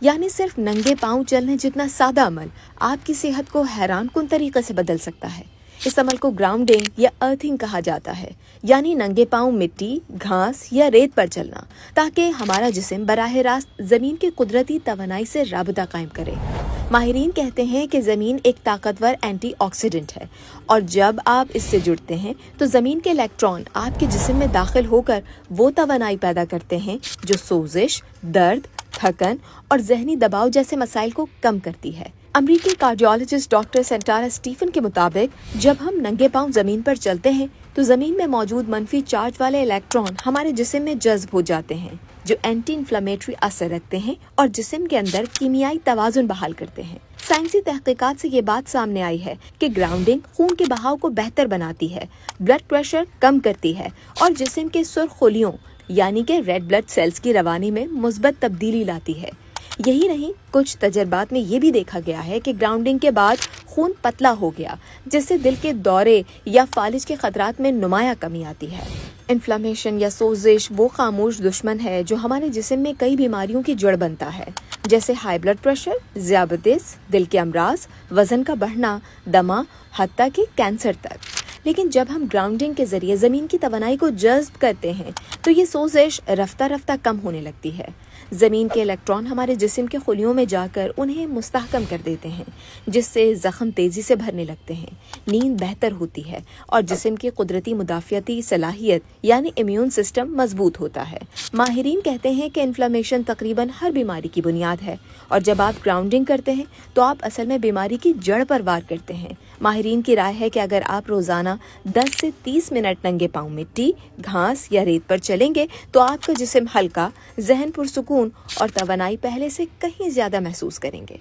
یعنی صرف ننگے پاؤں چلنے جتنا سادہ عمل آپ کی صحت کو حیران کن طریقے سے بدل سکتا ہے؟ اس عمل کو گراؤنڈنگ یا ارتھنگ کہا جاتا ہے، یعنی ننگے پاؤں مٹی، گھاس یا ریت پر چلنا تاکہ ہمارا جسم براہ راست زمین کی قدرتی توانائی سے رابطہ قائم کرے۔ ماہرین کہتے ہیں کہ زمین ایک طاقتور اینٹی آکسیڈنٹ ہے اور جب آپ اس سے جڑتے ہیں تو زمین کے الیکٹران آپ کے جسم میں داخل ہو کر وہ توانائی پیدا کرتے ہیں جو سوزش، درد، تھکن اور ذہنی دباؤ جیسے مسائل کو کم کرتی ہے۔ امریکی کارڈیولوجسٹ ڈاکٹر سینٹارا اسٹیفن کے مطابق جب ہم ننگے پاؤں زمین پر چلتے ہیں تو زمین میں موجود منفی چارج والے الیکٹران ہمارے جسم میں جذب ہو جاتے ہیں جو اینٹی انفلیمیٹری اثر رکھتے ہیں اور جسم کے اندر کیمیائی توازن بحال کرتے ہیں۔ سائنسی تحقیقات سے یہ بات سامنے آئی ہے کہ گراؤنڈنگ خون کے بہاؤ کو بہتر بناتی ہے، بلڈ پریشر کم کرتی ہے اور جسم کے سرخ خلیوں یعنی کہ ریڈ بلڈ سیلز کی روانی میں مثبت تبدیلی لاتی ہے۔ یہی نہیں، کچھ تجربات میں یہ بھی دیکھا گیا ہے کہ گراؤنڈنگ کے بعد خون پتلا ہو گیا جس سے دل کے دورے یا فالج کے خطرات میں نمایاں کمی آتی ہے۔ انفلامیشن یا سوزش وہ خاموش دشمن ہے جو ہمارے جسم میں کئی بیماریوں کی جڑ بنتا ہے، جیسے ہائی بلڈ پریشر، ذیابیطس، دل کے امراض، وزن کا بڑھنا، دمہ، حتیٰ کہ کینسر تک۔ لیکن جب ہم گراؤنڈنگ کے ذریعے زمین کی توانائی کو جذب کرتے ہیں تو یہ سوزش رفتہ رفتہ کم ہونے لگتی ہے۔ زمین کے الیکٹران ہمارے جسم کے خلیوں میں جا کر انہیں مستحکم کر دیتے ہیں جس سے زخم تیزی سے بھرنے لگتے ہیں، نیند بہتر ہوتی ہے اور جسم کی قدرتی مدافعتی صلاحیت یعنی امیون سسٹم مضبوط ہوتا ہے۔ ماہرین کہتے ہیں کہ انفلامیشن تقریباً ہر بیماری کی بنیاد ہے اور جب آپ گراؤنڈنگ کرتے ہیں تو آپ اصل میں بیماری کی جڑ پر وار کرتے ہیں۔ ماہرین کی رائے ہے کہ اگر آپ روزانہ 10 سے 30 منٹ ننگے پاؤں مٹی، گھاس یا ریت پر چلیں گے تو آپ کا جسم ہلکا، ذہن پرسکون اور توانائی پہلے سے کہیں زیادہ محسوس کریں گے۔